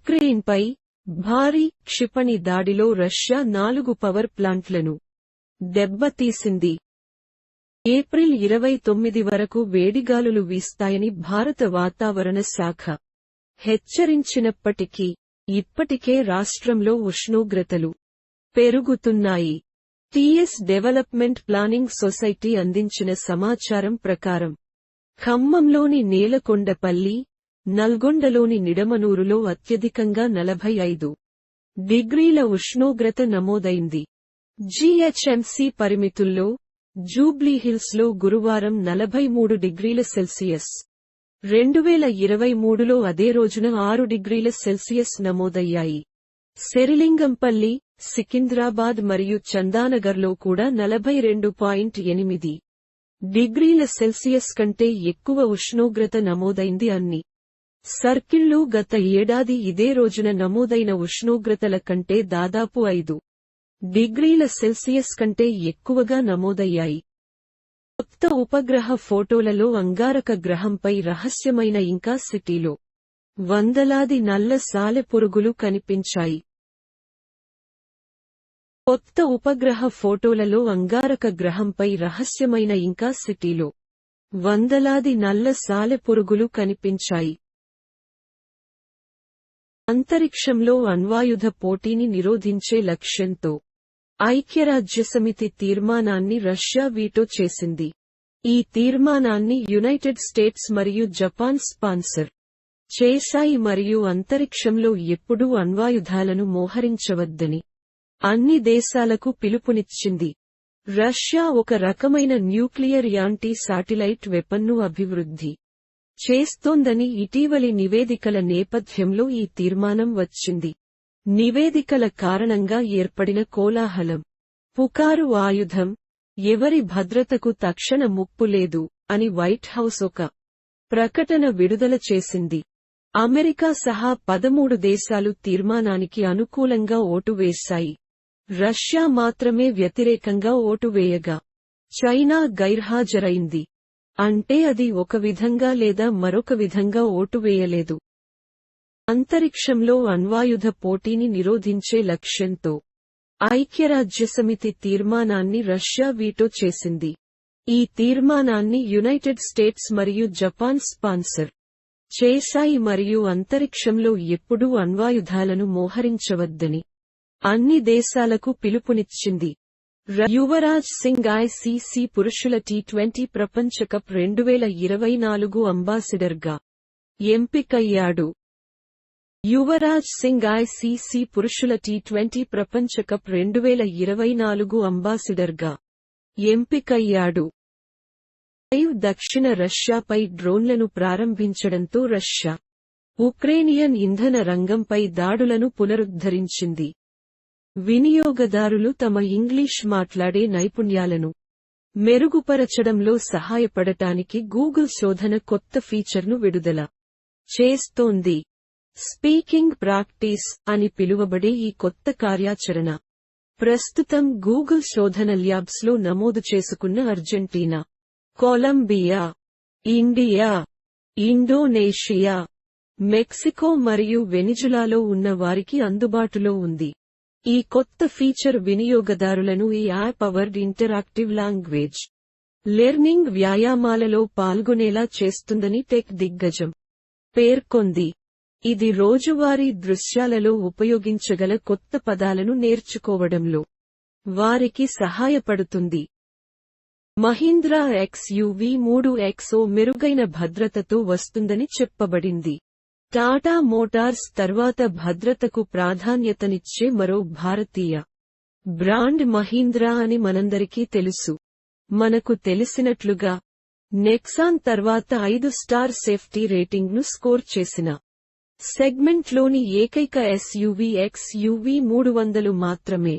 ఉక్రెయిన్పై భారీ క్షిపణి దాడిలో రష్యా 4 పవర్ ప్లాంట్లను దెబ్బతీసింది. ఏప్రిల్ 29 వరకు వేడిగాలులు వీస్తాయని భారత వాతావరణ శాఖ హెచ్చరించినప్పటికీ ఇప్పటికే రాష్ట్రంలో ఉష్ణోగ్రతలు పెరుగుతున్నాయి. టీఎస్ డెవలప్మెంట్ ప్లానింగ్ సొసైటీ అందించిన సమాచారం ప్రకారం ఖమ్మంలోని నేలకొండపల్లి, నల్గొండలోని నిడమనూరులో అత్యధికంగా 45 డిగ్రీల ఉష్ణోగ్రత నమోదైంది. జీహెచ్ఎంసీ పరిమితుల్లో జూబ్లీహిల్స్లో గురువారం 43 డిగ్రీల సెల్సియస్, 2023లో అదే రోజున 6 డిగ్రీల సెల్సియస్ నమోదయ్యాయి. శెరిలింగంపల్లి, సికింద్రాబాద్ మరియు చందానగర్లో కూడా 42.8 డిగ్రీల సెల్సియస్ కంటే ఎక్కువ ఉష్ణోగ్రత నమోదైంది. అన్ని సర్కిళ్లు గత ఏడాది ఇదే రోజున నమోదైన ఉష్ణోగ్రతల కంటే దాదాపు 5 డిగ్రీల సెల్సియస్ కంటే ఎక్కువగా నమోదయ్యాయి. కొత్త ఉపగ్రహ ఫోటోలలో అంగారక గ్రహంపై రహస్యమైన ఇంకా సిటీలో వందలాది నల్ల సాలెపురుగులు కనిపించాయి. కొత్త ఉపగ్రహ ఫోటోలలో అంగారక గ్రహంపై రహస్యమైన ఇంకా సిటీలో వందలాది నల్ల సాలెపురుగులు కనిపించాయి. అంతరిక్షంలో అణ్వాయుధ పోటీని నిరోధించే లక్ష్యంతో ఐక్యరాజ్యసమితి తీర్మానాన్ని రష్యా వీటో చేసింది. ఈ తీర్మానాన్ని యునైటెడ్ స్టేట్స్ మరియు జపాన్ స్పాన్సర్ చేశాయి మరియు అంతరిక్షంలో ఎప్పుడూ అణ్వాయుధాలను మోహరించవద్దని అన్ని దేశాలకు పిలుపునిచ్చింది. రష్యా ఒక రకమైన న్యూక్లియర్ యాంటీ శాటిలైట్ వెపన్ను అభివృద్ధి చేస్తోందని ఇటీవలి నివేదికల నేపథ్యంలో ఈ తీర్మానం వచ్చింది. నివేదికల కారణంగా ఏర్పడిన కోలాహలం, పుకారు ఆయుధం ఎవరి భద్రతకు తక్షణ ముప్పు లేదు అని వైట్ హౌస్ ఒక ప్రకటన విడుదల చేసింది. అమెరికా సహా 13 దేశాలు తీర్మానానికి అనుకూలంగా ఓటు వేశాయి. రష్యా మాత్రమే వ్యతిరేకంగా ఓటు వేయగా చైనా గైర్హాజరైంది. అంటే అది ఒక విధంగా లేదా మరొక విధంగా ఓటు వేయలేదు. అంతరిక్షంలో అణ్వాయుధ పోటీని నిరోధించే లక్ష్యంతో ఐక్యరాజ్యసమితి తీర్మానాన్ని రష్యా వీటో చేసింది. ఈ తీర్మానాన్ని యునైటెడ్ స్టేట్స్ మరియు జపాన్ స్పాన్సర్ చేశాయి మరియు అంతరిక్షంలో ఎప్పుడూ అణ్వాయుధాలను మోహరించవద్దని అన్ని దేశాలకు పిలుపునిచ్చింది. యువరాజ్ సింగ్ ఐసీసీ పురుషుల టీ20 ప్రపంచ కప్ 2024 అంబాసిడర్గా ఎంపికయ్యాడు. యువరాజ్ సింగ్ ఐసీసీ పురుషుల టీ20 ప్రపంచ కప్ 2024 అంబాసిడర్గా ఎంపికయ్యాడు. దక్షిణ రష్యాపై డ్రోన్లను ప్రారంభించడంతో రష్యా ఉక్రేనియన్ ఇంధన రంగంపై దాడులను పునరుద్ధరించింది. వినియోగదారులు తమ ఇంగ్లీష్ మాట్లాడే నైపుణ్యాలను మెరుగుపరచడంలో సహాయపడటానికి గూగుల్ శోధన కొత్త ఫీచర్ను విడుదల చేస్తోంది. స్పీకింగ్ ప్రాక్టీస్ అని పిలువబడే ఈ కొత్త కార్యాచరణ ప్రస్తుతం గూగుల్ శోధన ల్యాబ్స్లో నమోదు చేసుకున్న Argentina, Colombia, India, Indonesia, Mexico మరియు వెనిజులాలో ఉన్న వారికి అందుబాటులో ఉంది. ఈ కొత్త ఫీచర్ వినియోగదారులను ఈ app powered interactive language learning వ్యాయామాలలో పాల్గొనేలా చేస్తుందని టెక్ దిగ్గజం పేర్కొంది. ఇది రోజువారీ దృశ్యాలలో ఉపయోగించగల కొత్త పదాలను నేర్చుకోవడంలో వారికి సహాయపడుతుంది. మహీంద్రా XUV3 XO మెరుగైన భద్రతతో వస్తుందని చెప్పబడింది. టాటా మోటార్స్ తర్వాత భద్రతకు ప్రాధాన్యతనిచ్చే మరో భారతీయ బ్రాండ్ మహీంద్రా అని మనందరికీ తెలుసు. మనకు తెలిసినట్లుగా నెక్సాన్ తర్వాత 5 స్టార్ సేఫ్టీ రేటింగ్ను స్కోర్ చేసిన సెగ్మెంట్లోని ఏకైక ఎస్యూవీ XUV300 మాత్రమే.